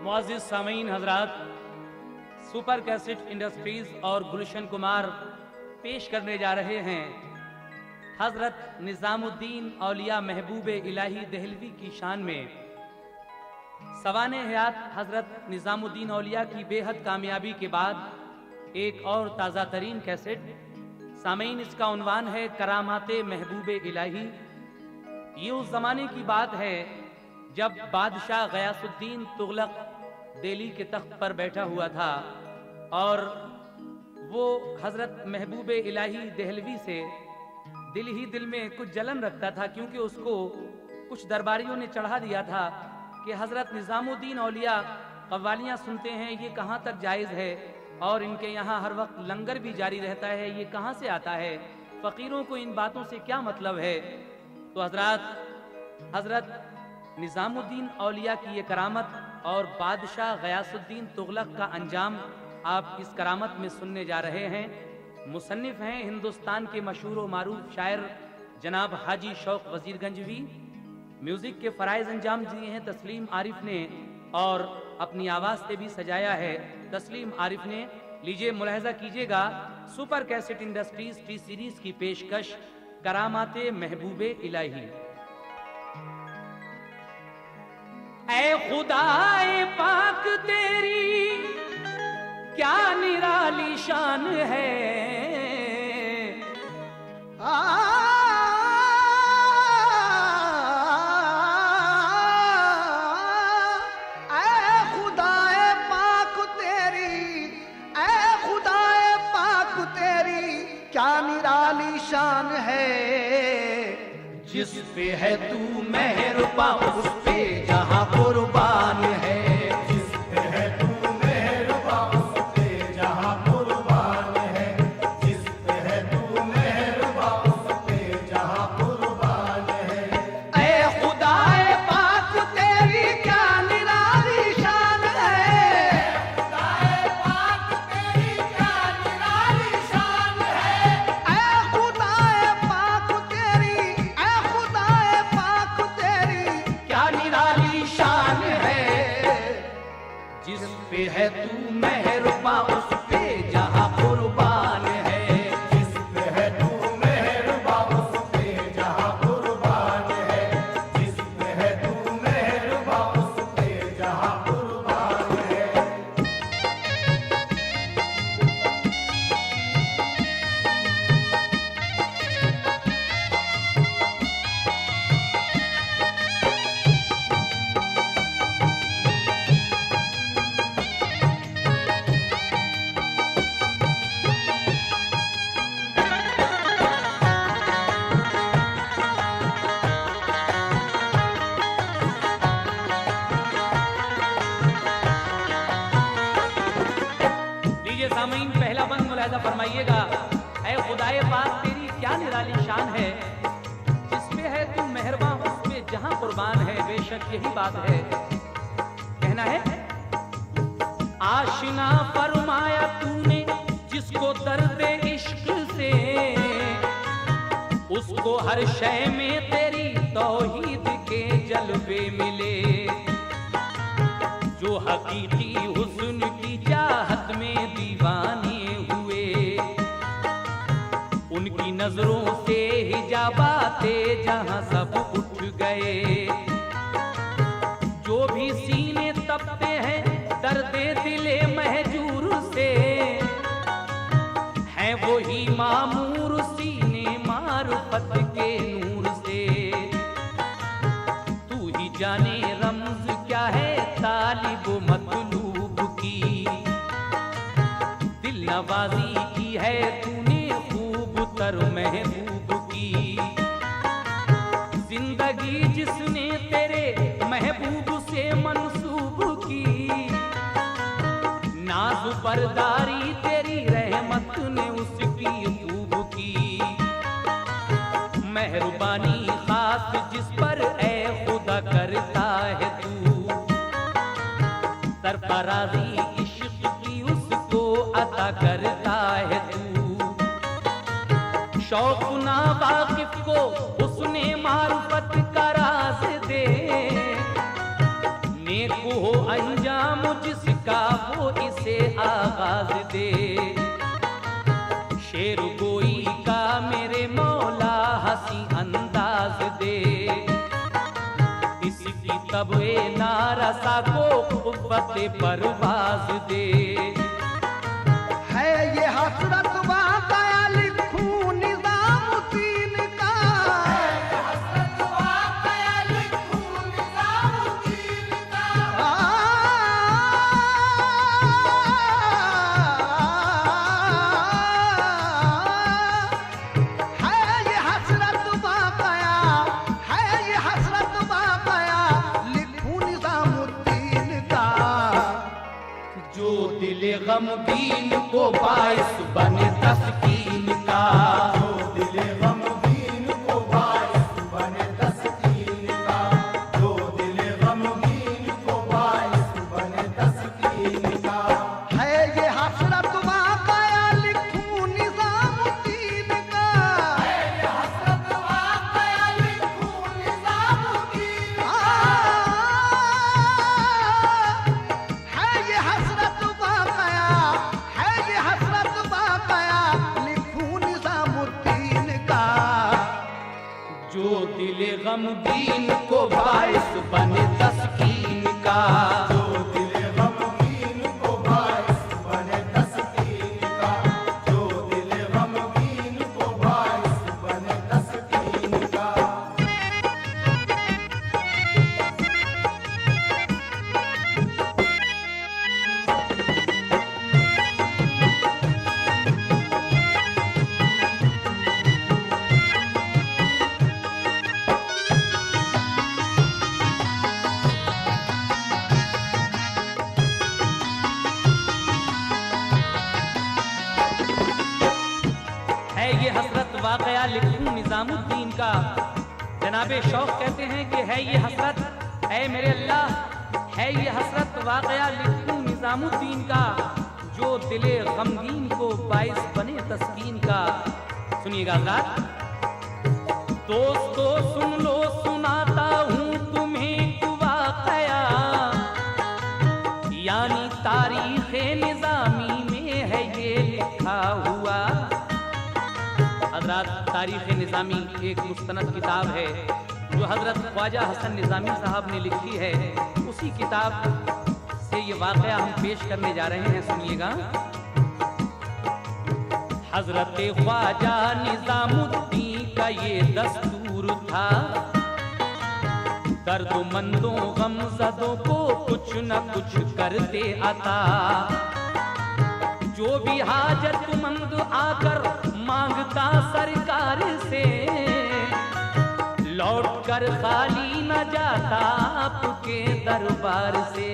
मुअज़्ज़िज़ सामीन हजरात, super cassette industries और गुलशन कुमार पेश करने जा रहे हैं हजरत निजामुद्दीन औलिया महबूब इलाही देहलवी की शान में सवाने हयात हजरत निजामुद्दीन औलिया की बेहद कामयाबी के बाद एक और ताज़ा तरीन कैसेट। सामीन, इसका उन्वान है करामाते महबूब इलाही। ये उस जमाने की बात है जब बादशाह गयासुद्दीन तुगलक दिल्ली के तख्त पर बैठा हुआ था और वो हजरत महबूब इलाही देहलवी से दिल ही दिल में कुछ जलन रखता था, क्योंकि उसको कुछ दरबारियों ने चढ़ा दिया था कि हजरत निजामुद्दीन औलिया कव्वालियाँ सुनते हैं, ये कहाँ तक जायज़ है, और इनके यहाँ हर वक्त लंगर भी जारी रहता है, ये कहाँ से आता है, फ़कीरों को इन बातों से क्या मतलब है। तो हजरत निजामुद्दीन औलिया की ये करामत और बादशाह गयासुद्दीन तुगलक का अंजाम आप इस करामत में सुनने जा रहे हैं। मुसन्निफ हैं हिंदुस्तान के मशहूर व मारूफ शायर जनाब हाजी शौक वजीरगंजवी। म्यूजिक के फराइज अंजाम दिए हैं तस्लीम आरिफ ने और अपनी आवाज से भी सजाया है तस्लीम आरिफ ने। लीजिए मुलाहजा कीजिएगा super cassette industries T series की पेशकश करामाते महबूबे इलाही। ऐ खुदाए पाक तेरी क्या निराली शान है, ऐ खुदाए पाक तेरी, ऐ खुदाए पाक तेरी क्या निराली शान है। जिस पे है तू मेहरबान उस पे जहां कुर्बान है, जिस पे है तू मेहरबान उस पे जहां कुर्बान है, जिस पे है तू मेहरबान उस पे जहां कुर्बान है। ऐ खुदाए पाक तेरी क्या निराली शान है, खुदाए पाक तेरी क्या निराली शान है। ऐ खुदाए पाक तेरी, ऐ खुदाए पाक तेरी क्या निराली शान है। जिस पे है तू मेहरबान उस पे जहां कुर्बान है, जिस पे है तू मेहरबान उस पे जहां कुर्बान है, जिस पे है तू मेहरबान उस पे जहां कुर्बान है। लीजिए सामीन, पहला बंद मुलाहिजा फरमाइएगा। ऐ खुदाए पाक तेरी क्या निराली शान है, जिस पे है तू मेहरबान उस पे जहां कुर्बान है। बेशक यही बात है, कहना है आशिना फरमाया तूने जिसको दर्द इश्क से, उसको हर शय में तेरी तौहीद के जलवे मिले। जो हकीकी हुस्न की चाहत में दीवाने हुए, उनकी नजरों से हिजाबाते जहां सब उठ गए। जो भी सीने तपते हैं दर्दे दिले महजूर से, हैं वो ही मामूर सीने मारुफत के नूर से। तू ही जाने रमज क्या है तालिब मतलूब की, दिल नवाजी की है तूने खूब तर महबूब की। जिंदगी जिसने तेरे महबूब से मंसूब की, नाज़ बरदारी तेरी रहमत ने उसकी खूब की। मेहरबानी खास जिस पर ऐ खुदा करता है तू, सरफराजी इश्क की उसको अता करता है तू। शौक ना वाकिफ को उसने मारुफत का राज दे, नेक हो अंजाम जिसका वो इसे आगाज दे। शेर गोई का मेरे मौला हंसी अंदाज दे। इसकी तबे नारसा को कुव्वत परवाज दे। है ये हसरत वाक़या लिखूं निज़ामुद्दीन का। गमगीन को बाइस बने तस्कीन का। जो दिल गमगीन को बाइस बने तस्कीन का। जो दिल गमगीन को बाइस बने तस्कीन का। है ये हसरत वाक़या लिखूं निज़ामुद्दीन का। है ये हसरत वाक़या लिखूं निज़ामुद्दीन का। है ये हसरत वाक़या, है ये हसरत वाक़या लिखूं निज़ामुद्दीन का। जो दिल गमगीन को बाइस बने तस्कीन का। जो दिल गमगीन को बाइस बने तस्कीन का। जो दिल गमगीन को बाइस बने तस्कीन का। है ये हसरत वाक़या लिखूं निज़ामुद्दीन का। जनाबे शौक कहते हैं कि है ये हसरत, है मेरे अल्लाह, है ये हसरत वाक़या लिखूं निज़ामुद्दीन का। जो दिले गमगीन को बाइस बने तस्कीन का। सुनिएगा हज़रात। दोस्तों सुन लो सुनाता हूँ तुम्हें एक वाक़या, यानी तारीख़ निज़ामी में है ये लिखा हुआ। हज़रत तारीख़ निज़ामी एक मुस्तनद किताब है जो हज़रत ख्वाजा हसन निज़ामी साहब ने लिखी है। उसी किताब से ये वाक़या हम पेश करने जा रहे हैं। सुनिएगा। हज़रत ख्वाजा निज़ामुद्दीन का ये दस्तूर था, दर्दमंदों गमज़दों को कुछ न कुछ करते आता। जो भी हाजतमंद आकर मांगता सरकार से, लौट कर खाली न जाता आपके दरबार से।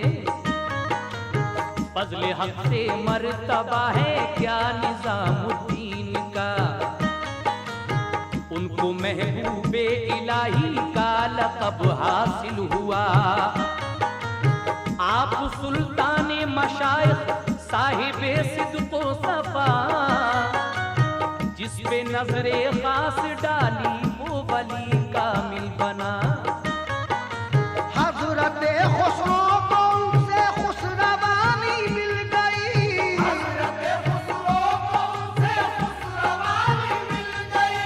फज़ल हक से मर्तबा है क्या निज़ामुद्दीन का। उनको महबूबे इलाही का लक़ब हासिल हुआ। आप सुल्ताने मशाइख साहिबे सिद्क़ो सफ़ा, जिस पे नजरे खास डाली वो वली कामिल बना। हज़रत खुसरो को उनसे खुशरवानी मिल गई। हज़रत खुसरो को उनसे खुशरवानी मिल गई।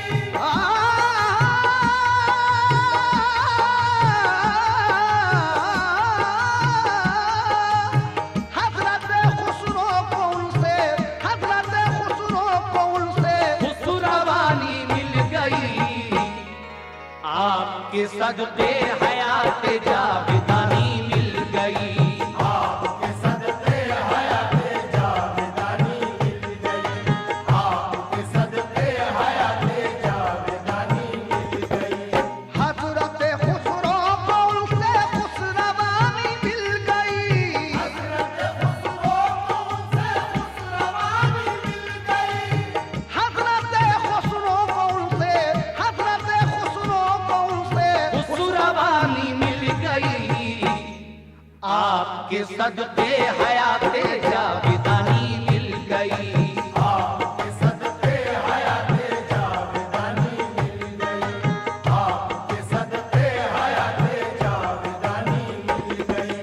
हज़रत खुसरो को उनसे, हज़रत खुसरो को उनसे खुशरवानी मिल गई। आपके सदक़े हयात जावेदानी मिल गई। आपके सदक़े हयात जावेदानी मिल गई। आपके सदक़े हयात जावेदानी मिल गई। हज़रत खुसरो को उनसे खुशरवानी मिल गई। हज़रत खुसरो को उनसे खुशरवानी मिल गई। हज़रत खुसरो को उनसे, हज़रत खुसरो को उनसे खुशरवानी मिल गई। आपके सदक़े हयात जावेदानी मिल गई। आपके सदक़े हयात जावेदानी मिल गई। आपके सदक़े हयात जावेदानी मिल गई।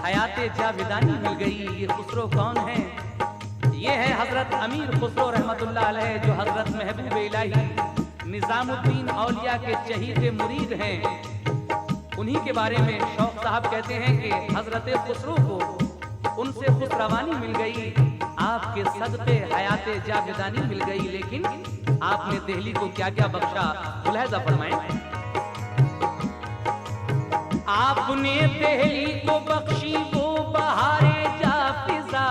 हयाते जावेदानी मिल गई। ये खुसरो कौन है? ये है हजरत अमीर खुसरो रहमतुल्लाह अलैह, जो हजरत महबूब इलाही निजामुद्दीन औलिया के चहीते मुरीद हैं। उन्हीं के बारे में शौक साहब कहते हैं कि हजरत खुसरो को उनसे खुसरवानी मिल गई, आपके सदक़े हयाते जावेदानी मिल गई। लेकिन आपने दिल्ली को क्या क्या बख्शा, मुलाहिज़ा फरमाएं। आपने दिल्ली को बख्शी वो बहारे जाफिजा,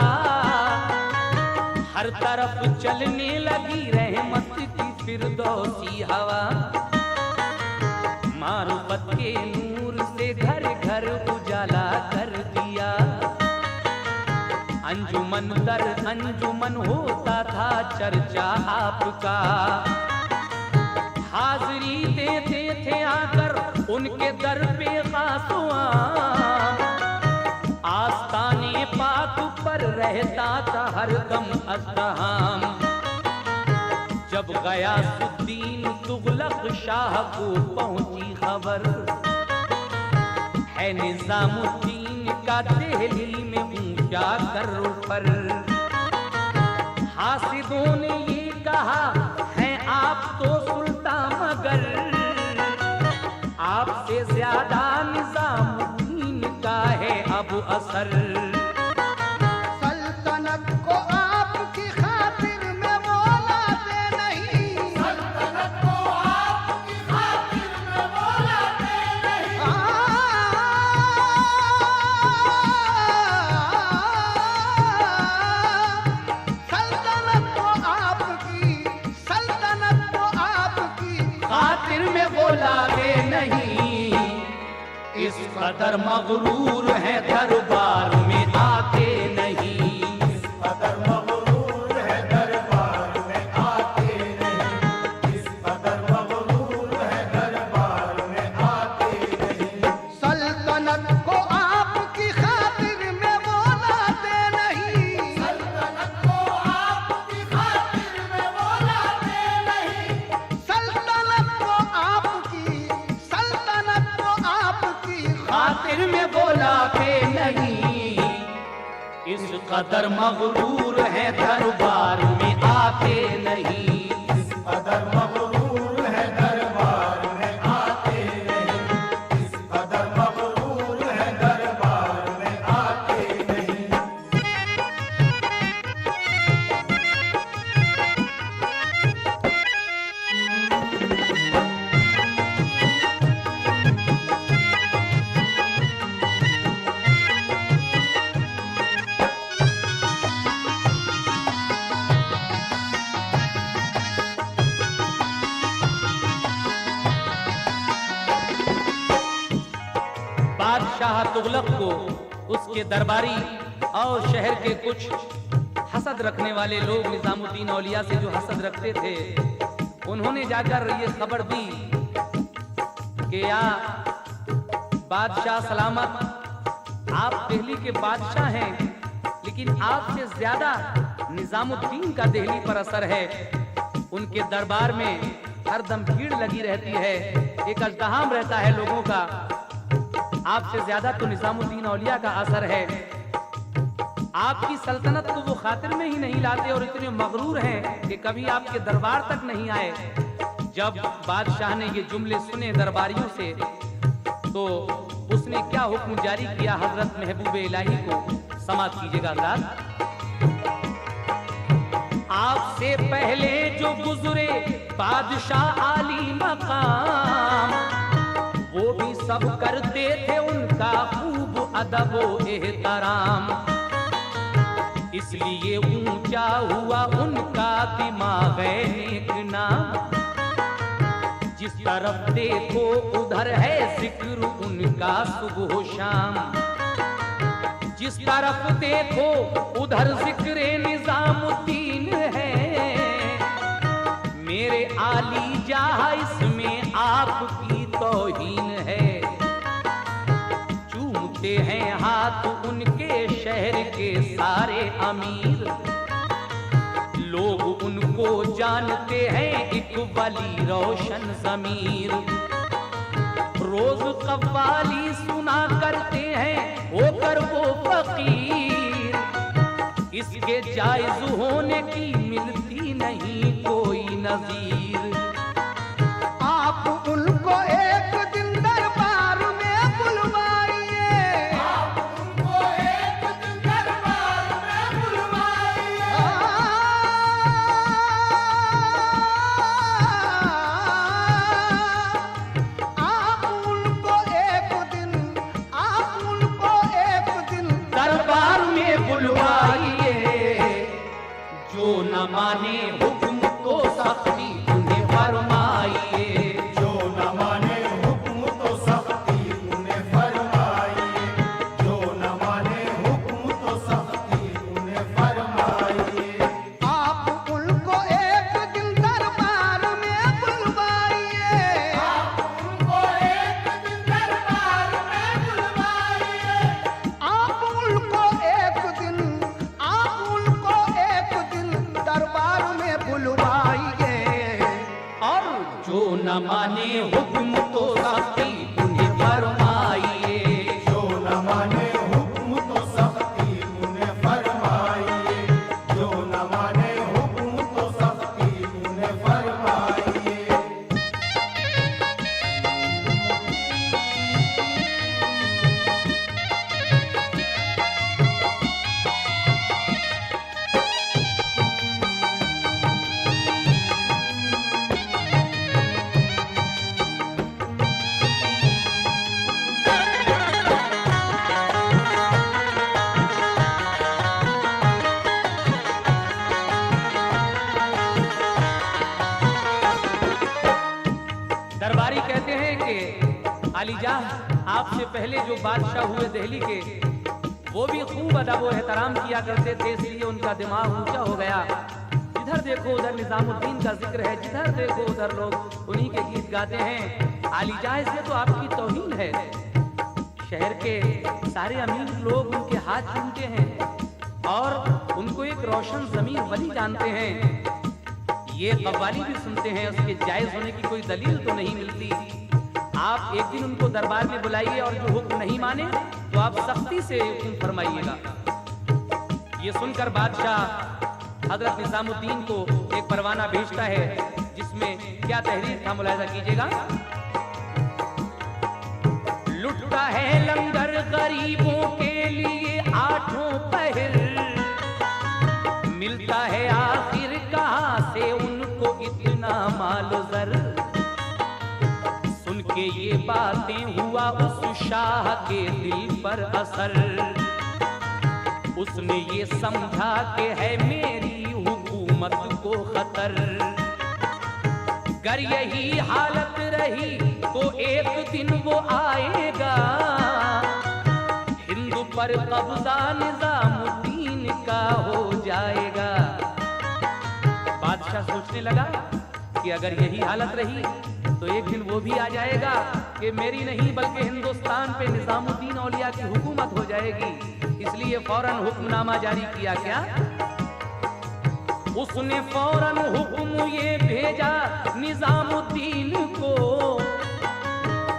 हर तरफ चलने लगी रहमत की फिरदौसी हवा। मारुफत के नूर से घर घर उजाला कर दिया, अंजुमन दर अंजुमन होता था चर्चा आपका। हाजिरी देते थे आकर उनके दर पे खासुआ, आस्ताने पाक पर रहता था हर दम अज़्दहाम। जब गयासुद्दीन तुगलक शाह को पहुंची खबर, है निजामुद्दीन का दिल्ली में ऊंचा कर पर। हासिदों ने ये कहा है आप तो सुल्तान, मगर आपसे ज्यादा निजामुद्दीन का है अब असर। सल्तनत को आपकी खातिर में बोलाते नहीं, सल्तनत को आपकी खातिर में बोलाते नहीं। सल्तनत को आपकी खातिर में बोलाते नहीं। इस कदर मगरूर है दरबार में आते नहीं। इस कदर मगरूर है दरबार में आते नहीं। इस कदर मगरूर है दरबार में आते नहीं। सल्तनत को आपकी खातिर में बोलाते नहीं। सल्तनत को आपकी खातिर में बोलाते नहीं। सल्तनत को आपकी खातिर में बोलाते नहीं। इस कदर मगरूर है दरबार में आते नहीं। इस कदर मगरूर है दरबार में आते नहीं। इस कदर मगरूर है दरबार में आते नहीं। बादशाह तुगलक को उसके दरबारी और शहर के कुछ हसद रखने वाले लोग निजामुद्दीन औलिया से जो हसद रखते थे, उन्होंने जाकर ये खबर दी कि या बादशाह सलामत, आप दिल्ली के बादशाह हैं, लेकिन आपसे ज्यादा निजामुद्दीन का दिल्ली पर असर है। उनके दरबार में हरदम भीड़ लगी रहती है, एक अज़्दहाम रहता है लोगों का। आपसे ज्यादा तो निजामुद्दीन औलिया का असर है। आपकी सल्तनत को वो खातिर में ही नहीं लाते और इतने मगरूर हैं कि कभी आपके दरबार तक नहीं आए। जब बादशाह ने ये जुमले सुने दरबारियों से, तो उसने क्या हुक्म जारी किया हजरत महबूब इलाही को, समाप्त कीजिएगा हज़रात। आपसे पहले जो गुजरे बादशाह आली मकाम, वो भी सब करते थे उनका खूब अदब व एहतराम। इसलिए ऊंचा हुआ उनका दिमाग नेक नाम। जिस तरफ देखो उधर है जिक्र उनका सुबह शाम। जिस तरफ देखो उधर जिक्र निजामुद्दीन है। मेरे आली जाह इसमें आपकी तौहीन है। चूमते हैं हाथ उनके शहर के सारे अमीर। लोग उनको जानते हैं एक वली रोशन ज़मीर। रोज कव्वाली सुना करते हैं होकर वो फकीर, इसके जायज होने की मिलती नहीं कोई नजीर। आप उनको एक दिन दरबार में बुलवाइए, आप उनको एक दिन दरबार में बुलवाइए। आप उनको एक दिन दरबार में बुलवाइए, जो न माने हुक्म तो सख्ती उन्हें फरमाइए। जो न माने हुक्म तो सख्ती उन्हें फरमाइए, जो न माने हुक्म तो सख्ती उन्हें फरमाइए। आप उनको एक दिन दरबार में बुलवाइए, आप उनको एक दिन दरबार में बुलवाइए। आप उनको एक दिन दरबार में बुलवाइए। और जो न माने हुक्म तो सख्ती उन्हें फरमाइए। जो न माने हुक्म तो सख्ती उन्हें फरमाइए, जो न माने हुक्म तो सख्ती उन्हें फरमाइए। दरबारी कहते हैं कि आलीजाह आपसे पहले जो बादशाह हुए दिल्ली के, वो भी खूब अदब व एहतराम किया करते थे, इसलिए उनका दिमाग ऊंचा हो गया। जिधर देखो उधर निजामुद्दीन का जिक्र है, जिधर देखो उधर लोग उन्हीं के गीत गाते हैं। आलीजाह से तो आपकी तौहीन है। शहर के सारे अमीर लोग उनके हाथ चूमते हैं और उनको एक रोशन जमीन वली जानते हैं। ये कव्वाली भी सुनते हैं, उसके जायज होने की कोई दलील तो नहीं मिलती। आप एक दिन उनको दरबार में बुलाइए और जो हुक्म नहीं माने तो आप सख्ती से हुक्म फरमाइएगा। ये सुनकर बादशाह हजरत निजामुद्दीन को एक परवाना भेजता है, जिसमें क्या तहरीर था मुलाहिजा कीजिएगा। लुटता है लंगर गरीबों के लिए आठों पहर, मिलता है आखिर कहां से उनको इतना मालो जर। सुन के ये बातें हुआ उस शाह के दिल पर असर, उसने ये समझा कि है मेरी हुकूमत को खतर। अगर यही हालत रही तो एक दिन वो आएगा, हिंदू पर कब्जा निजामुद्दीन का हो जाएगा। बादशाह सोचने लगा कि अगर यही हालत रही तो एक दिन वो भी आ जाएगा कि मेरी नहीं बल्कि हिंदुस्तान पे निजामुद्दीन औलिया की हुकूमत हो जाएगी। इसलिए फौरन हुक्मनामा जारी किया। क्या उसने फौरन हुक्म ये भेजा निजामुद्दीन को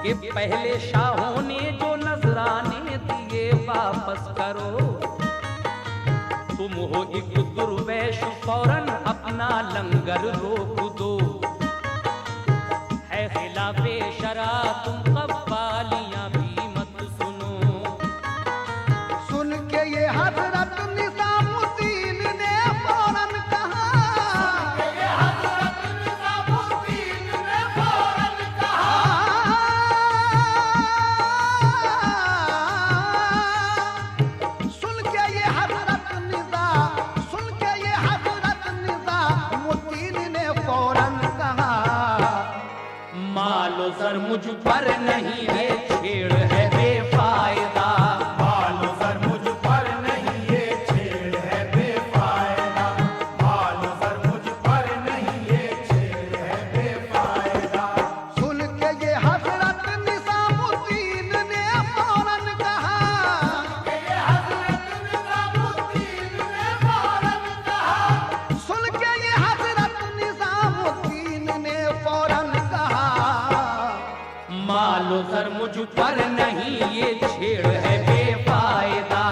कि पहले शाहों ने जो नजराने दिए वापस करो। तुम हो एक दुर्वैश, फौरन अपना लंगर रोक दो। है खिलाफे शरा तुम कव्वालियां भी मत सुनो। सुन के ये हजरत निजामुद्दीन ने फौरन कहा, ये हजरत निजामुद्दीन ने फौरन कहा। सुन के ये हजरत निजामुद्दीन ने फौरन कहा, मालो सर मुझ पर नहीं है छेड़ है बेफायदा। मालो सर मुझ पर नहीं ये छेड़ है बेफायदा। मालो सर मुझ पर नहीं ये छेड़ है बेफायदा। सुन के ये हजरत निजामुद्दीन ने फौरन कहा, ये हजरत निजामुद्दीन ने फौरन कहा। सुन के ये हजरत निजामुद्दीन ने फौरन कहा, मालो पर नहीं ये छेड़ है बेफायदा।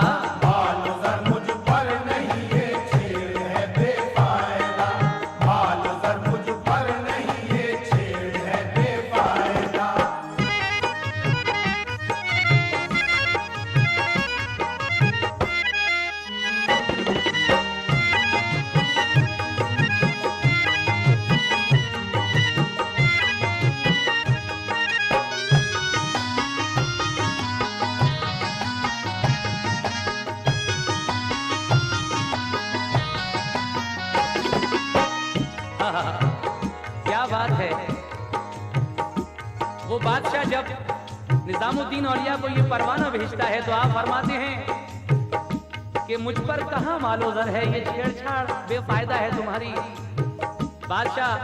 माल जर मुझ पर नहीं ये छेड़ है बेफायदा। माल जर मुझ पर नहीं ये छेड़ है बेफायदा। क्या बात है। वो बादशाह जब निजामुद्दीन औलिया को ये परवाना भेजता है तो आप फरमाते हैं कि मुझ पर कहां मालोजर है, ये छेड़छाड़ बेफायदा है तुम्हारी। बादशाह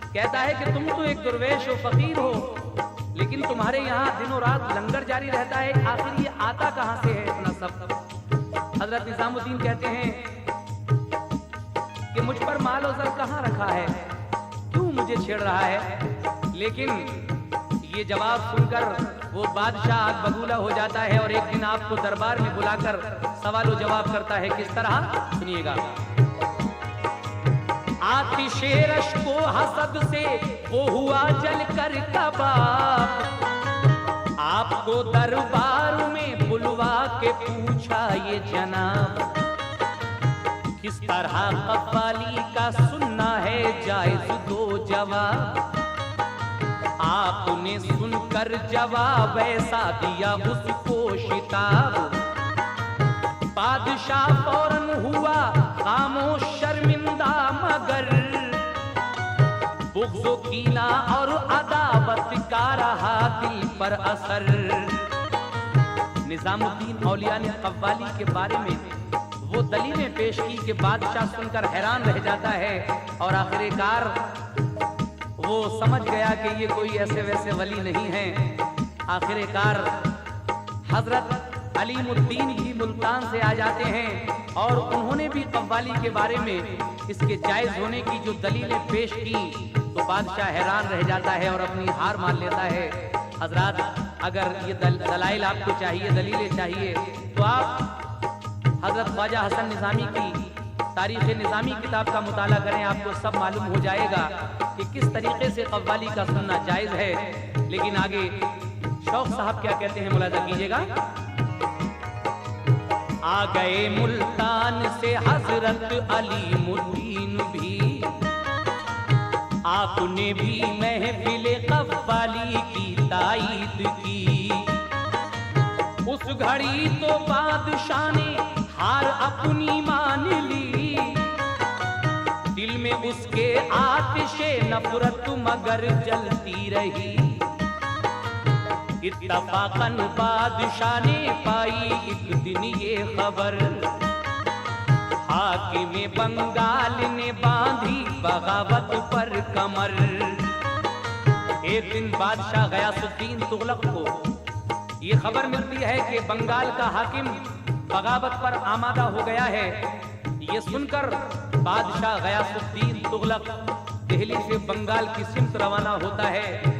कहता है कि तुम तो एक दुर्वेश हो, फकीर हो, लेकिन तुम्हारे यहाँ दिनों रात लंगर जारी रहता है, आखिर ये आता कहां से है इतना सब। हजरत निजामुद्दीन कहते हैं कि मुझ पर माल और जर कहां रखा है, क्यों मुझे छेड़ रहा है। लेकिन ये जवाब सुनकर वो बादशाह आग बबूला हो जाता है और एक दिन आपको दरबार में बुलाकर सवाल जवाब करता है। किस तरह, सुनिएगा। आतिशे रश को हसद से वो हुआ जल कर कबाब, आपको दरबार में बुलवा के पूछा ये जनाब, किस तरह कव्वाली का सुनना है जायज दो जवाब। आपने सुनकर जवाब ऐसा दिया उसको शिताब, बादशाह फौरन हुआ खामोश शर्मिंदा, मगर बुग़्ज़ो कीना और अदावत का रहा दिल पर असर। निजामुद्दीन औलिया ने कव्वाली के बारे में वो दलीलें पेश की कि बादशाह सुनकर हैरान रह जाता है और आखिरकार वो समझ गया कि ये कोई ऐसे वैसे वली नहीं है। आखिरकार हजरत अलीमुद्दीन भी मुल्तान से आ जाते हैं और उन्होंने भी कव्वाली के बारे में इसके जायज होने की जो दलीलें पेश की तो बादशाह हैरान रह जाता है और अपनी हार मान लेता है। हजरात, अगर ये दलाइल आपको चाहिए, दलीलें चाहिए, तो आप हजरत ख्वाजा हसन निज़ामी की तारीख़ निज़ामी किताब का मुताला करें, आपको सब मालूम हो जाएगा कि किस तरीके से कव्वाली का सुनना जायज़ है। लेकिन आगे शौक साहब क्या कहते हैं, मुलाजा कीजिएगा। आ गए मुल्तान से हजरत अलीमुद्दीन भी, आपने भी महफिल कव्वाली की ताईद की। उस घड़ी तो बादशाह ने हार अपनी मान ली, दिल में उसके आतिशे नफरत मगर जलती रही। इत्तफाकन बादशाह ने पाई एक दिन ये खबर, हाकिम बंगाल ने बांधी बगावत पर कमर। एक दिन बादशाह गयासुद्दीन तुगलक को ये खबर मिलती है कि बंगाल का हाकिम बगावत पर आमादा हो गया है। ये सुनकर बादशाह गयासुद्दीन तुगलक दिल्ली से बंगाल की सिमत रवाना होता है।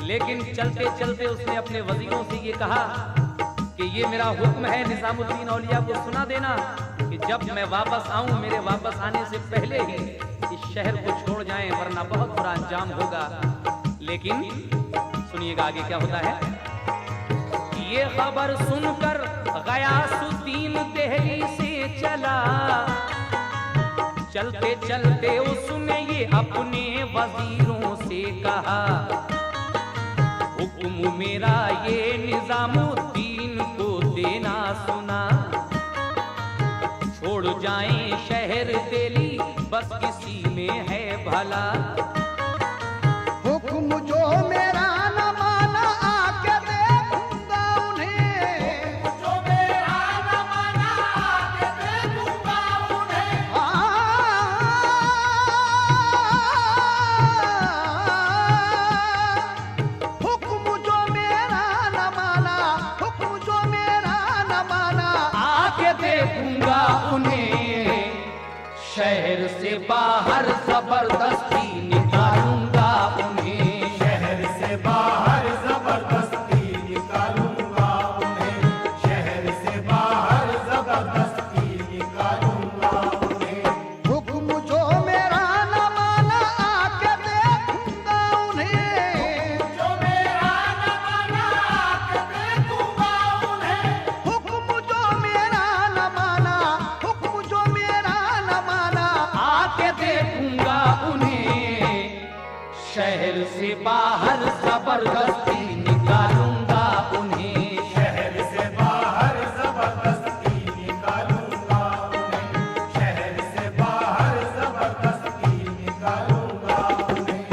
लेकिन चलते चलते उसने अपने वजीरों से ये कहा कि ये मेरा हुक्म है निजामुद्दीन औलिया को सुना देना कि जब मैं वापस आऊं, मेरे वापस आने से पहले ही इस शहर को छोड़ जाएं, वरना बहुत बुरा अंजाम होगा। लेकिन सुनिएगा आगे क्या होता है। ये खबर सुनकर गयासुद्दीन दिल्ली से चला, चलते चलते उसने ये अपने वजीरों से कहा, हुक्म मेरा ये निजामुद्दीन को देना सुना, छोड़ जाएं शहर दिल्ली बस किसी में है भला। हुक्म जो मेरा न माना आके देखूंगा उन्हें, जो मेरा न माना आके देखूंगा उन्हें। हुक्म जो मेरा न माना, हुक्म जो मेरा न माना आके देखूंगा उन्हें, शहर से बाहर जबरदस्ती निकालूंगा उन्हें। शहर से बाहर जबरदस्ती निकालूंगा से बाहर जबरदस्ती निकालूंगा उन्हें, शहर से बाहर जबरदस्ती निकालूंगा उन्हें, शहर से बाहर जबरदस्ती निकालूंगा उन्हें।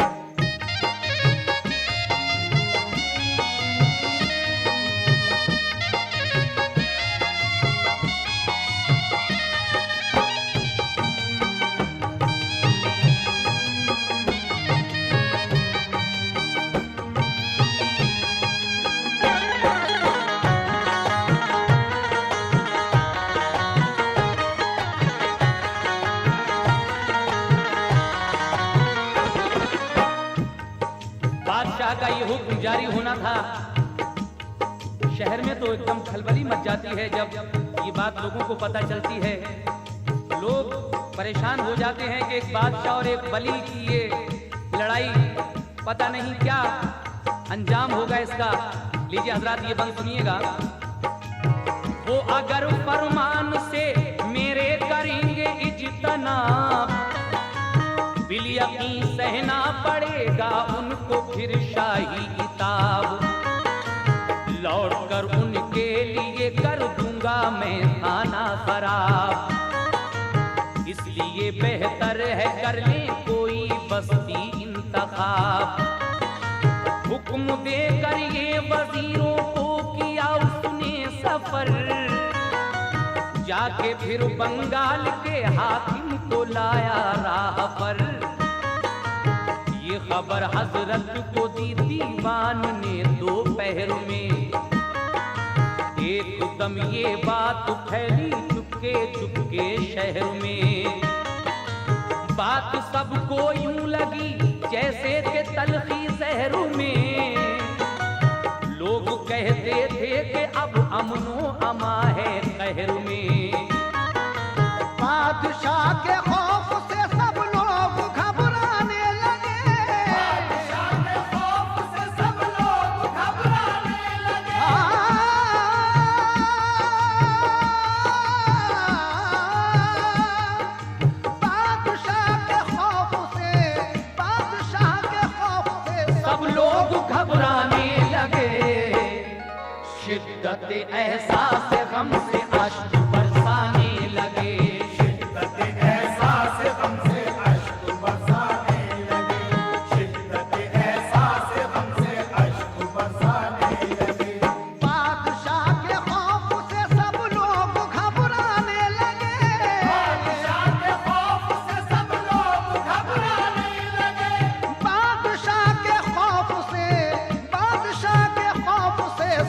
बादशाह का ये हुक्म जारी होना था। शहर में तो एकदम खलबली मच जाती है जब ये बात लोगों को पता चलती है। लोग परेशान हो जाते हैं कि एक बादशाह और एक वली की ये लड़ाई, पता नहीं क्या अंजाम होगा इसका। लीजिए हजरात, ये बंद सुनिएगा। वो अगर फरमान से मेरे करेंगे इज्तनाब, बिल-यकीन सहना पड़ेगा उनको फिर शाही इताब। लौट कर उनके लिए कर दूंगा मैं खाना खराब, इसलिए बेहतर है कर ले कोई बस्ती इंतखाब। हुक्म देकर ये वजीरों को किया उसने सफर, जाके फिर बंगाल के हाकिम को लाया राह पर। ये खबर हजरत को दी दीवान ने दोपहर में, एकदम ये बात फैली चुपके चुपके शहर में। बात सबको यूं लगी जैसे कि तलखी जहर में। लोग कहते थे कि अब अमनो अमा है कहर में। बादशाह के खौफ से सब लोग घबराने लगे, बादशाह के खौफ से सब लोग घबराने लगे। बादशाह के खौफ से सब लोग घबराने लगे। शिद्दत एहसास गम से अश्क बरसाने लगे। शिद्दत एहसास गम से अश्क बरसाने लगे, शिद्दत एहसास गम से अश्क बरसाने लगे। बादशाह के खौफ से सब लोग घबराने लगे, बादशाह के खौफ से सब लोग घबराने लगे। बादशाह के खौफ से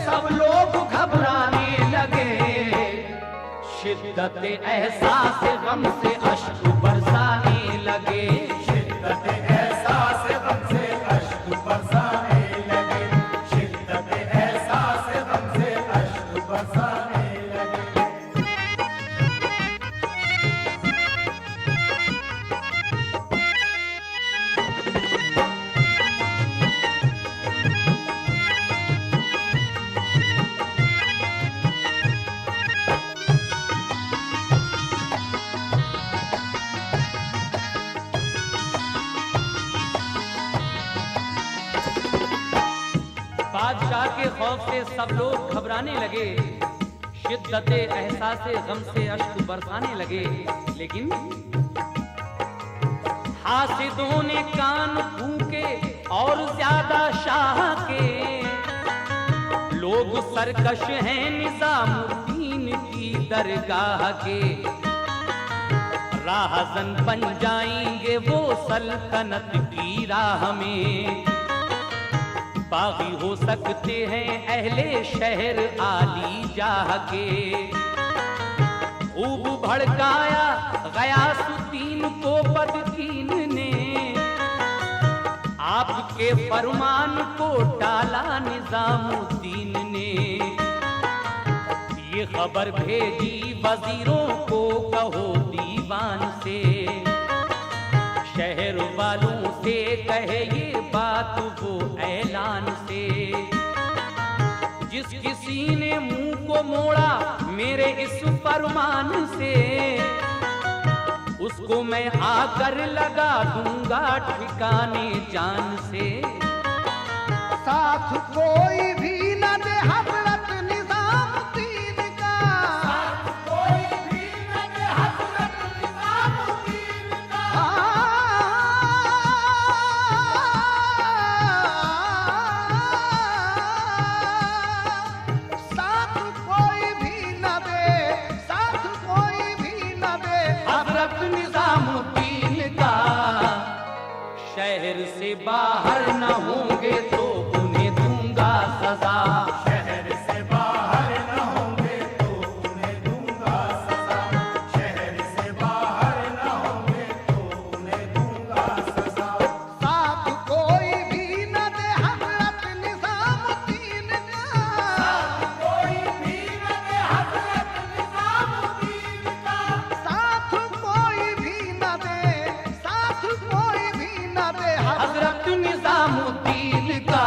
सब लोग घबराने लगे। शिद्दत एहसास गम से अश्क बरसाने लगे। शिद्दत एहसास गम से अश्क बरसाने लगे, शिद्दत एहसास गम से अश्क बरसाने लगे। बादशाह के खौफ से सब लोग घबराने लगे। शिद्दत एहसास गम से अश्क बरसाने लगे। लेकिन हासिदों ने कान फूके और ज्यादा शाह के। लोग सरकश हैं निजामुद्दीन की दरगाह के। राहज़न बन जाएंगे वो सल्तनत की राह में। बागी हो सकते हैं अहले शहर आली जाह के। खूब भड़काया गयासुद्दीन को बदकीन ने। आपके फरमान को टाला निजामुद्दीन ने। ये खबर भेजी वजीरों को कहो दीवान से। शहर वालों से कहे ये बात वो ऐलान से। जिस किसी ने मुंह को मोड़ा मेरे इस फरमान से, उसको मैं आकर लगा दूंगा ठिकाने जान से। साथ कोई भी न दे हजरत निजामुद्दीन का। कोई भी न दे हजरत निजामुद्दीन का। साथ कोई भी न दे, साथ कोई भी न दे हजरत निजामुद्दीन का। शहर से बाहर न होंगे तो उन्हें दूंगा सजा। शहर से बाहर न होंगे तो उन्हें दूंगा सजा। शहर से बाहर न होंगे तो उन्हें दूंगा सजा। साथ कोई भी न दे हजरत निजामुद्दीन का। कोई भी न दे हजरत निजामुद्दीन का। साथ कोई भी न दे, साथ कोई भी न दे हजरत निजामुद्दीन का।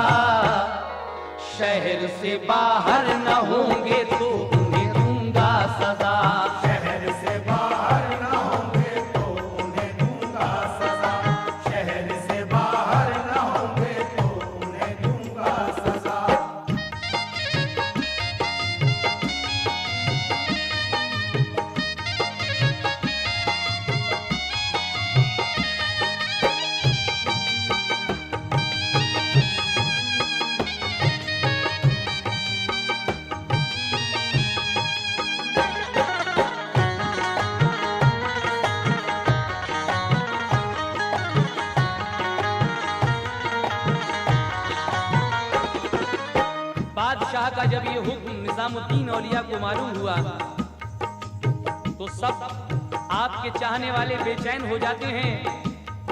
शहर से बाहर न होंगे तो उन्हें दूंगा सजा। शहर से बाहर न होंगे तो उन्हें दूंगा सजा। शहर से बाहर न होंगे तो उन्हें दूंगा सजा। बादशाह का जब ये हुक्म निजामुद्दीन औलिया को मालूम हुआ तो सब आपके चाहने वाले बेचैन हो जाते हैं।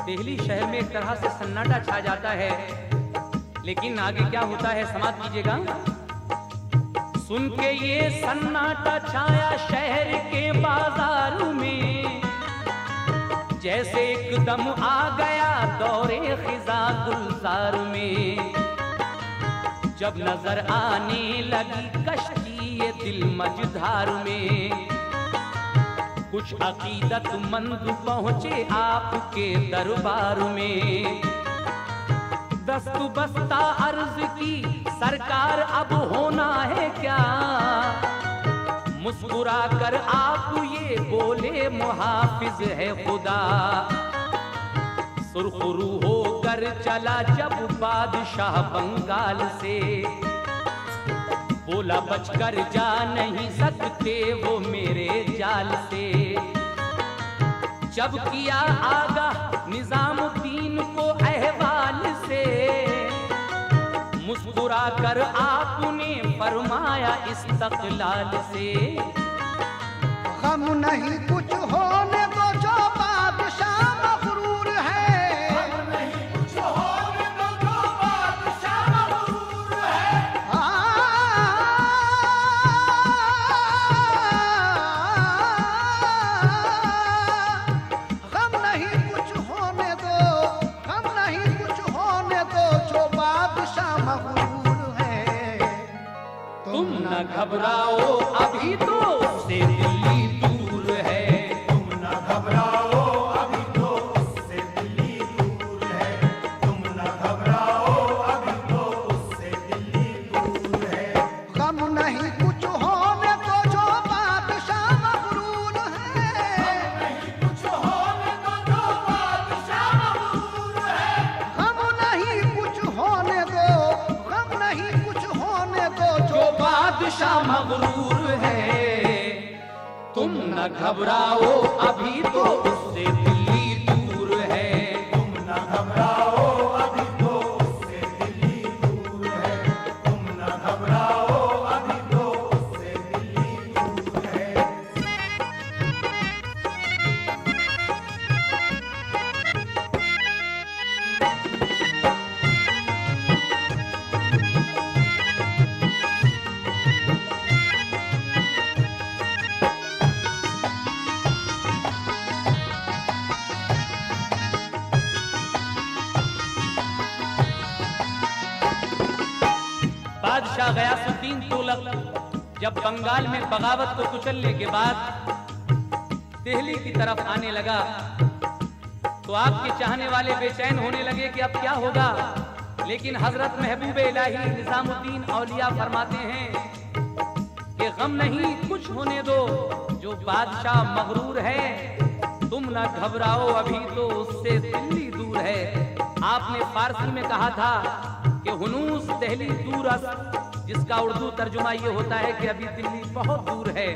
दिल्ली शहर में एक तरह से सन्नाटा छा जाता है। लेकिन आगे क्या होता है समाप्त कीजिएगा। सुन के ये सन्नाटा छाया शहर के बाजार में, जैसे एकदम आ गया दौरे खिजा गुलजार में। जब नजर आने लगी कश्ती ये दिल मझधार में, कुछ अकीदतमंद पहुंचे आपके दरबार में। दस्तु बस्ता अर्ज की सरकार अब होना है क्या। मुस्कुरा कर आप ये बोले मुहाफिज है खुदा। सुरखरू होकर चला जब बादशाह बंगाल से, बोला बचकर जा नहीं सकते वो मेरे जाल से। जब किया आगाह निजामुद्दीन को अहवाल से, मुस्कुरा कर आपने फरमाया इस्तक़लाल से। गम नहीं कुछ होने दो जो बादशाह मगरूर है। नहीं कुछ होने दो जो बादशाह मगरूर है। गम नहीं कुछ होने दो, गम नहीं कुछ होने दो जो बादशाह मगरूर है। तुम न घबराओ अभी तो उससे दिल्ली दूर है। तुम न घबराओ अभी तो उससे दिल्ली दूर है। तुम न घबराओ अभी तो उससे दिल्ली दूर है। गम नहीं कुछ होने दो जो बादशाह मगरूर है। नहीं कुछ होने दो जो बादशाह मगरूर है। गम नहीं कुछ होने दो, गम नहीं कुछ होने दो जो बादशाह मगरूर है। तुम न घबराओ अभी तो उससे दिल्ली दूर है। तुम न घबराओ अभी तो उससे दिल्ली दूर है। तुम न घबराओ अभी तो उससे दिल्ली दूर है। बादशाह गयासुद्दीन तुगलक जब बंगाल में बगावत को कुचलने के बाद दिल्ली की तरफ आने लगा तो आपके चाहने वाले बेचैन होने लगे कि अब क्या होगा। लेकिन हजरत महबूब इलाही निजामुद्दीन औलिया फरमाते हैं कि गम नहीं कुछ होने दो, जो बादशाह मगरूर है तुम ना घबराओ, अभी तो उससे दिल्ली दूर है। आपने फारसी में कहा था कि हुनूस दिल्ली दूर, जिसका उर्दू तर्जुमा ये होता है कि अभी दिल्ली बहुत दूर है।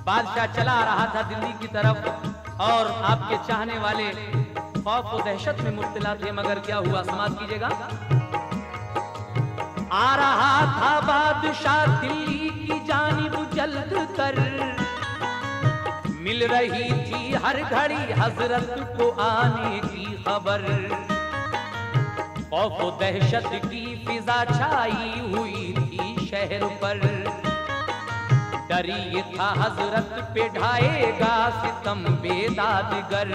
बादशाह चला आ रहा था दिल्ली की तरफ और आपके चाहने वाले खौफ और दहशत में मुब्तला थे, मगर क्या हुआ समाप्त कीजिएगा। आ रहा था बादशाह दिल्ली की जानिब जल्द कर, मिल रही थी हर घड़ी हजरत को आने की खबर। खौफ और दहशत की फिजा छाई हुई थी शहर पर, डरी था हजरत पे ढाएगा सितम बेदादगर।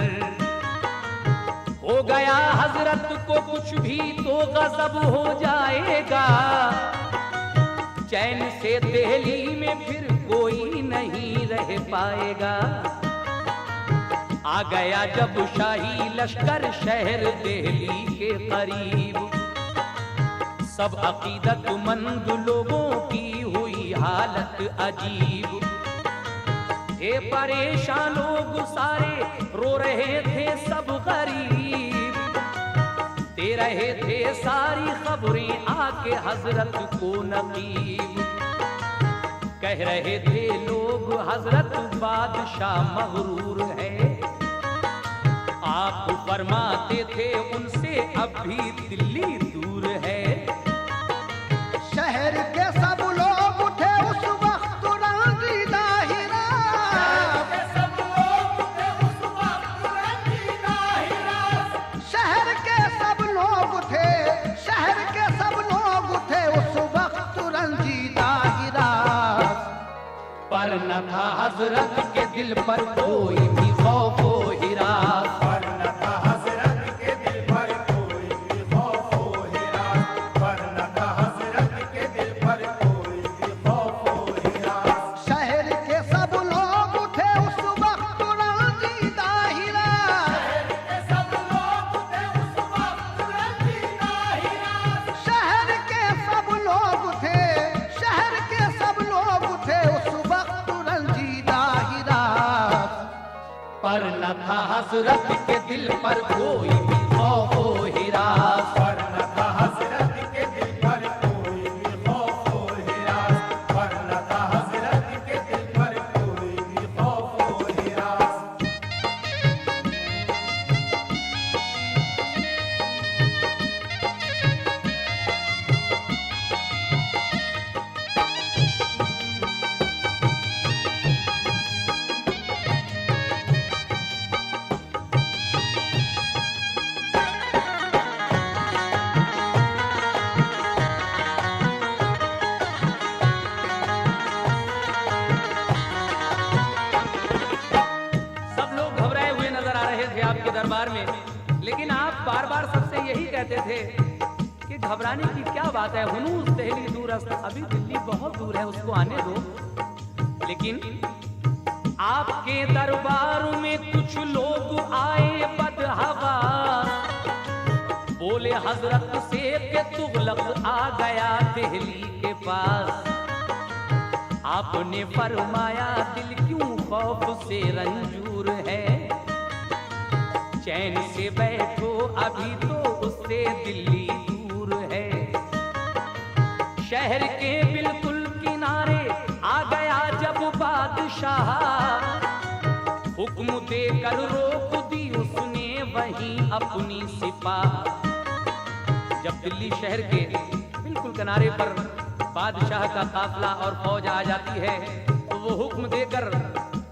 हो गया हजरत को कुछ भी तो गजब हो जाएगा, चैन से दिल्ली में फिर कोई नहीं रह पाएगा। आ गया जब शाही लश्कर शहर दिल्ली के करीब, सब अकीदतमंद लोगों की हुई हालत अजीब। थे परेशान लोग सारे, रो रहे थे सब गरीब, दे रहे थे सारी खबरें आके हजरत को नकीब। कह रहे थे लोग हजरत बादशाह मगरूर है, आप फरमाते थे उनसे अब भी दिल्ली दूर है। शहर के सब लोग उठे उस वक्त रंगीला हीरा, शहर के सब लोग उठे, शहर के सब लोग उठे उस वक्त रंजीदा हीरा। पर न था हजरत के दिल पर कोई भी खौफ व हिरास, पर न था हजरत के दिल पर कोई भी खौफ व हिरास, पर न था हजरत के दिल पर कोई भी खौफ व हिरास। शहर के सब लोग उठे उस वक्त रंजीदा हीरा, सब लोग थे उस वक्त रंजीदा हिरास, शहर के सब लोग थे, शहर के सब लोग थे उस वक्त रंजीदा हीरा। पर न था हजरत के दिल पर कोई भी खौफ व हिरास। पर न था हजरत के दिल पर कोई भी खौफ व हिरास, पर न था हजरत के दिल पर कोई भी खौफ व हिरास। सब लोग घबराए हुए नजर आ रहे थे आपके दरबार में, लेकिन आप बार बार सबसे यही कहते थे कि घबराने की क्या बात है, हुनूस दिल्ली दूर, अभी दिल्ली बहुत दूर है, उसको आने दो। लेकिन आपके दरबार में कुछ लोग आए बदहवा, बोले हजरत से कि तुगलक आ गया दिल्ली के पास। आपने फरमाया दिल क्यों खौफ से रंजूर है, चैन से बैठो अभी तो उससे दिल्ली दूर है। शहर के बिल्कुल किनारे आ गया जब बादशाह, हुक्म देकर रोक दी उसने वहीं अपनी सिपाह। जब दिल्ली शहर के बिल्कुल किनारे पर बादशाह का काफिला और फौज आ जाती है तो वो हुक्म देकर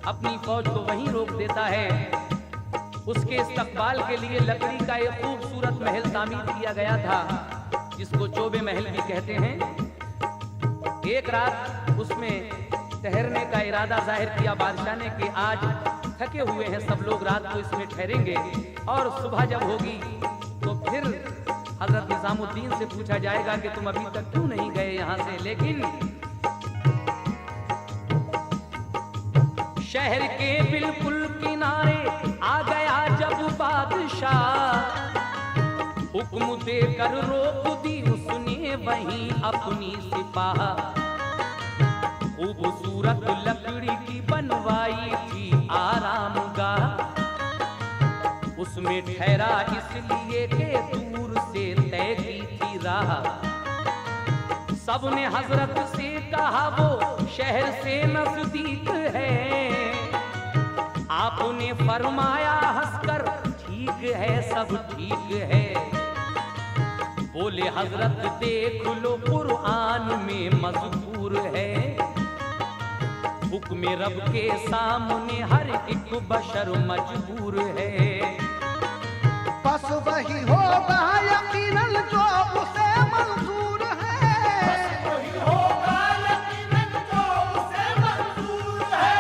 अपनी फौज को वहीं रोक देता है। उसके इस्तकबाल के लिए लकड़ी का एक खूबसूरत महल तामीर किया गया था, जिसको चोबे महल भी कहते हैं। एक रात उसमें ठहरने का इरादा जाहिर किया बादशाह ने कि आज थके हुए हैं सब लोग, रात को इसमें ठहरेंगे और सुबह जब होगी तो फिर हजरत निजामुद्दीन से पूछा जाएगा कि तुम अभी तक क्यों नहीं गए यहाँ से। लेकिन शहर के बिल्कुल किनारे आ गया जब बादशाह, हुक्म देकर रोक दी उसने वहीं अपनी सिपाह। खूबसूरत लकड़ी की बनवाई थी आरामगाह, उसमें ठहरा इसलिए के दूर से तय की थी राह। सबने हजरत से कहा वो शहर से नजदीक है, आपने फरमाया हंसकर ठीक है सब ठीक है। बोले हजरत देख लो कुरान में मजबूर है, हुक्म रब के सामने हर एक बशर मजबूर है। बस वही होगा यकीनन जो उसे मंजूर है, वही होगा यकीनन जो उसे मंजूर है।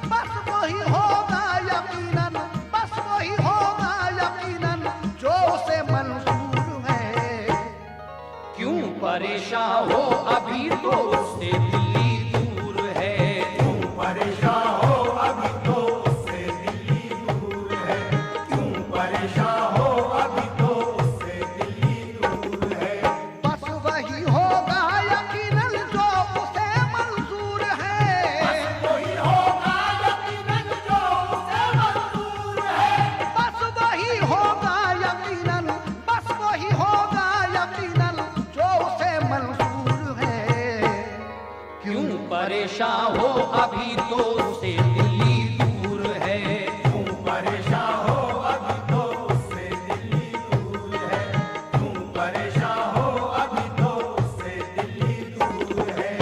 बस वही होगा यकीनन, बस वही होगा यकीनन जो उसे मंजूर है। क्यों परेशान हो अभी तो उससे दिल्ली दूर है। क्यों परेशान हो अभी तो उससे दिल्ली दूर है। क्यों परेशान हो अभी तो उससे दिल्ली दूर है। बस वही होगा यकीनन जो उसे मंजूर है। वही होगा यकीनन जो उसे मंजूर है। बस वही होगा यकीनन, बस वही होगा यकीनन जो उसे मंजूर है। क्यों परेशान हो अभी तो उससे दिल्ली दूर है। क्यों परेशान हो अभी तो उससे दिल्ली दूर है। क्यों परेशान हो अभी तो उससे दिल्ली दूर है।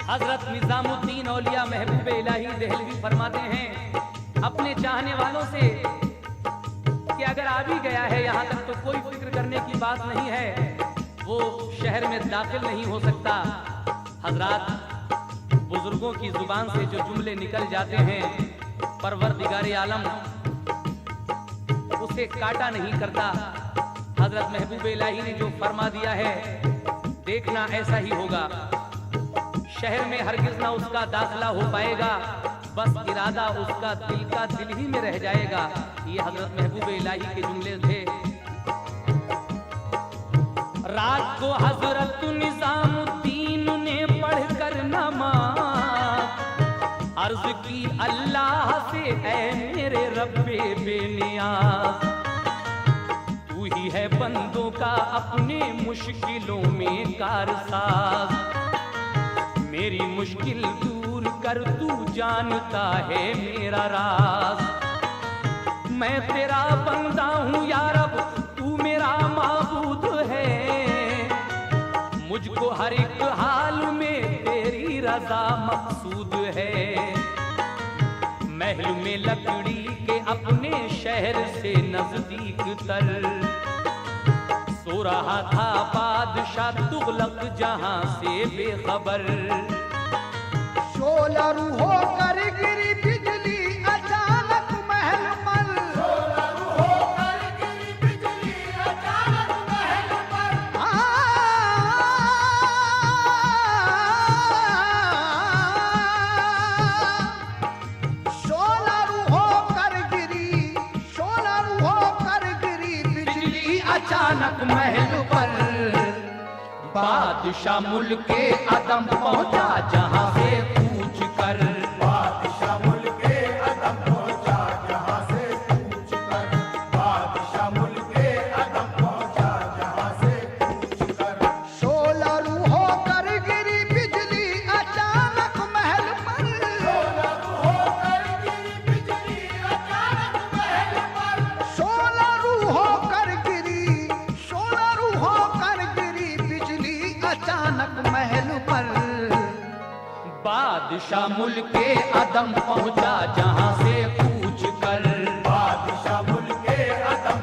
हजरत निजामुद्दीन औलिया महबूब इलाही देहलवी फरमाते हैं अपने चाहने वालों से कि अगर आ भी गया है यहाँ तक तो कोई फिक्र करने की बात नहीं है, वो शहर में दाखिल नहीं हो सकता। हजरात बुजुर्गों की जुबान से जो जुमले निकल जाते हैं परवरदिगार आलम उसे काटा नहीं करता। हजरत महबूब इलाही ने जो फरमा दिया है देखना ऐसा ही होगा। शहर में हरगिज ना उसका दाखिला हो पाएगा, बस इरादा उसका दिल का दिल ही में रह जाएगा। ये हजरत महबूब इलाही के जुमले थे। रात को हजरत निजामुद्दीन ने पढ़कर नमाज अर्ज की अल्लाह से, ऐ मेरे रब्बे बेनियाज, तू ही है बंदों का अपने मुश्किलों में कारसाज। मेरी मुश्किल दूर कर तू जानता है मेरा राज। मैं तेरा बंदा हूँ या रब तू मेरा माबूद है, मुझको हर एक हाल में तेरी रजा मकसूद है। महल में लकड़ी के अपने शहर से नजदीक तर सो रहा था बादशाह तुगलक जहां से बेखबर। शोला रूहो कर गिरी बिजली अचानक महल पर। शोला रूहो कर गिरी बिजली अचानक महल पर। शोला रूहो कर गिरी, शोला रूहो कर गिरी बिजली अचानक महल पर। बादशाह मुल्के अदम पहुंचा जहां से पूछ कर। बादशाह मुल्के अदम पहुंचा जहां से पूछ कर। बादशाह मुल्के अदम पहुंचा जहां से पूछ कर। शोला रूहो कर गिरी बिजली अचानक महल पर। शोला रूहो कर गिरी बिजली अचानक महल पर। शोला रूहो कर गिरी, शोला रूहो कर गिरी बिजली अचानक महल पर। बादशाह मुल्के अदम पहुंचा जहां से पूछ कर। बादशाह मुल्के अदम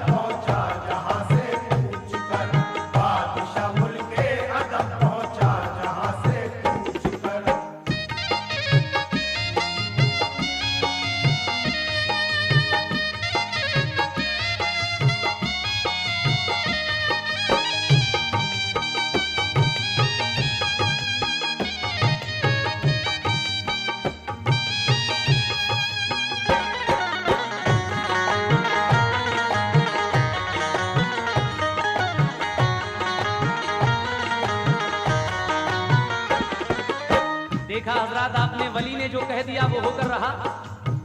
वली ने जो कह दिया वो होकर रहा।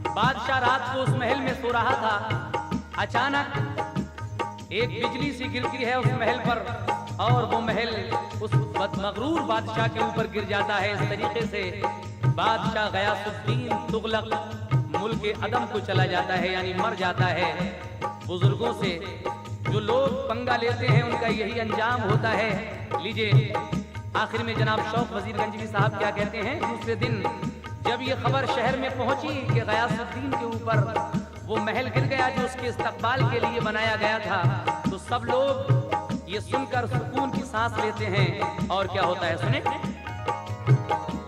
बादशाह रात को उस महल में सो रहा था। अचानक एक बिजली सी गिरती है उस महल पर और वो महल उस मगरूर बादशाह के ऊपर गिर जाता है। इस तरीके से बादशाह गयासुद्दीन तुगलक मुल्क अदम को चला जाता है, यानी मर जाता है। बुजुर्गों से जो लोग पंगा लेते हैं उनका यही अंजाम होता है। लीजिए आखिर में जनाब शौक वजीर गंजवी साहब क्या कहते हैं। दूसरे दिन जब ये खबर शहर में पहुंची कि गयासुद्दीन के ऊपर वो महल गिर गया जो उसके इस्तकबाल के लिए बनाया गया था, तो सब लोग ये सुनकर सुकून की सांस लेते हैं। और क्या होता है सुने।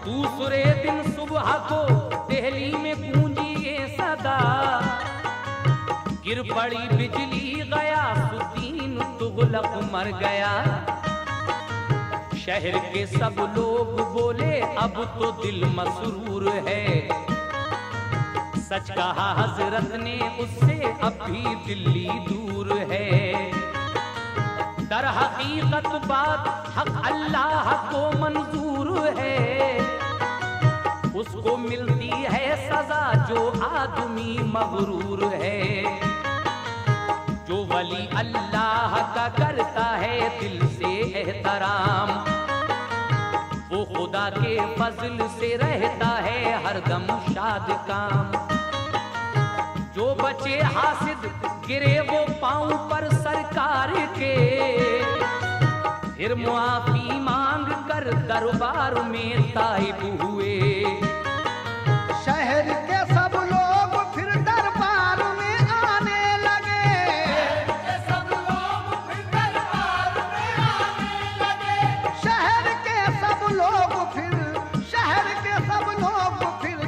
दूसरे दिन सुबह को दिल्ली में गूंजी ये सदा, गिर पड़ी बिजली गयासुद्दीन तुगलक मर गया। शहर के सब लोग बोले अब तो दिल मसरूर है, सच कहा हजरत ने उससे अब भी दिल्ली दूर है। दर हकीकत बात हक अल्लाह को मंजूर है, उसको मिलती है सजा जो आदमी मगरूर है। जो वली अल्लाह का करता है दिल से एहतराम, वो खुदा के फजल से रहता है हरदम शाद काम। जो बचे हासिद गिरे वो पांव पर सरकार के, फिर मुआफी मांग कर दरबार में ताइब हुए। शहर के सब लोग फिर दरबार में आने लगे। सब लोग फिर दरबार में आने लगे। शहर के सब लोग फिर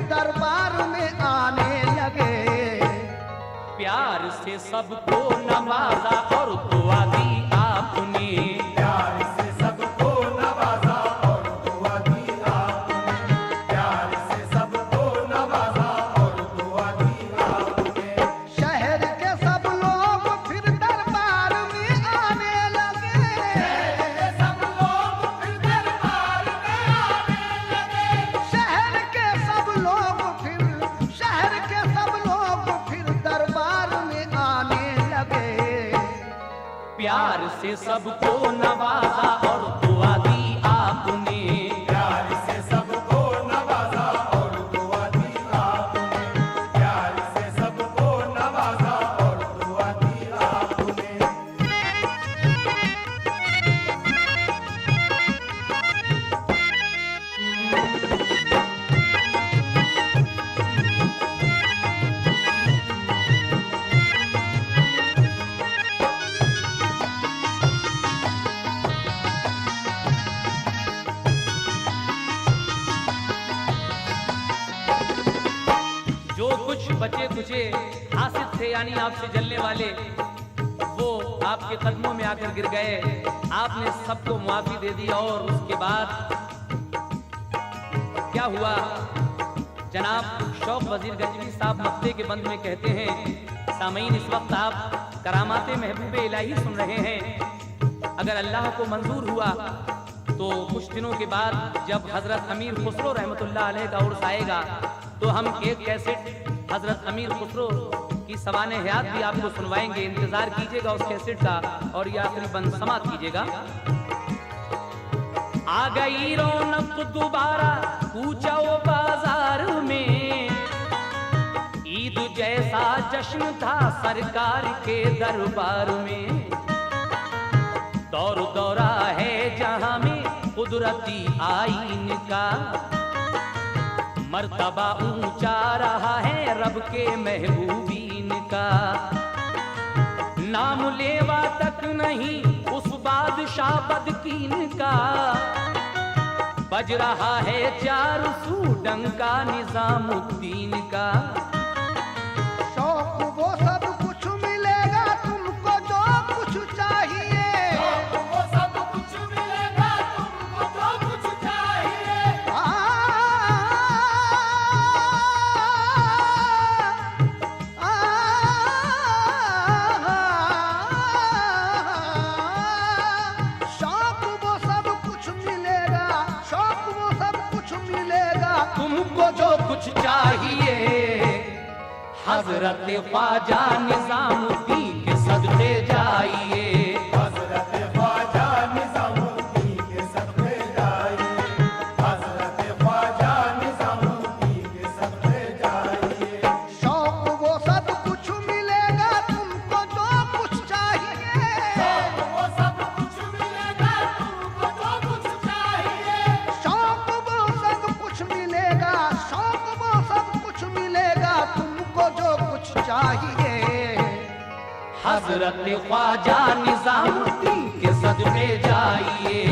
दरबार में आने लगे। प्यार से सबको नवाजा और दुआ दी आपने, प्यार से सबको नवाजा और दुआ दी आपने, प्यार से सबको नवाजा और दुआ दी आपने। शहर के सब लोग फिर दरबार में आने लगे। सब लोग फिर दरबार में आने लगे। शहर के सब लोग फिर दरबार में आने लगे। प्यार से सबको नवाजा और दुआ दी आपने। प्यार से सबको नवाजा और दुआ दी आपने, प्यार से सबको नवाजा और दुआ दी आपने। जो कुछ बचे कुचे हासिद थे यानी आपसे जलने वाले, वो आपके कदमों में आकर गिर गए। आपने सबको मुआफी दे दी और उसके बाद क्या हुआ। जनाब शौक वजीर गंजवी साहब मक्ते के बंद में कहते हैं, सामीन इस वक्त आप करामाते महबूब इलाही सुन रहे हैं। अगर अल्लाह को मंजूर हुआ तो कुछ दिनों के बाद जब हजरत अमीर खुसरो रहमतुल्लाह अलैह का उर्स आएगा तो हम एक कैसेट हजरत अमीर खुसरो की सवाने हयात भी आपको सुनवाएंगे। इंतजार कीजिएगा उस कैसेट का और ये आखिरी बंद समाप्त कीजिएगा। आ गई रौनक दोबारा कूचा वो बाजार में, ईद जैसा जश्न था सरकार के दरबार में। दौर दौरा है जहां में कुदरती आईन का, मर्तबा ऊंचा रहा है रब के महबूबीन का। नाम लेवा तक नहीं उस बादशाह बदकीन का, बज रहा है चार सू डंका निजामुद्दीन का। शौक वो सब कुछ मिलेगा तुमको जो कुछ चाहिए। वो सब कुछ मिलेगा तुमको जो कुछ चाहिए। शौक वो सब कुछ मिलेगा, शौक वो सब कुछ मिलेगा तुमको जो हजरत ख्वाजा निजामुद्दीन के सदके जाइए, हजरत ख्वाजा निजामुद्दीन के सदके जाइए, हजरत ख्वाजा निजामुद्दीन के सदके जाइए। शौक वो सब कुछ मिलेगा तुमको जो कुछ चाहिए, वो सब कुछ मिलेगा तुमको जो कुछ चाहिए, शौक वो सब कुछ मिलेगा, शौक वो सब कुछ मिलेगा तुमको जो कुछ चाहिए। हजरत ख्वाजा निजामुद्दीन के सदके जाइए,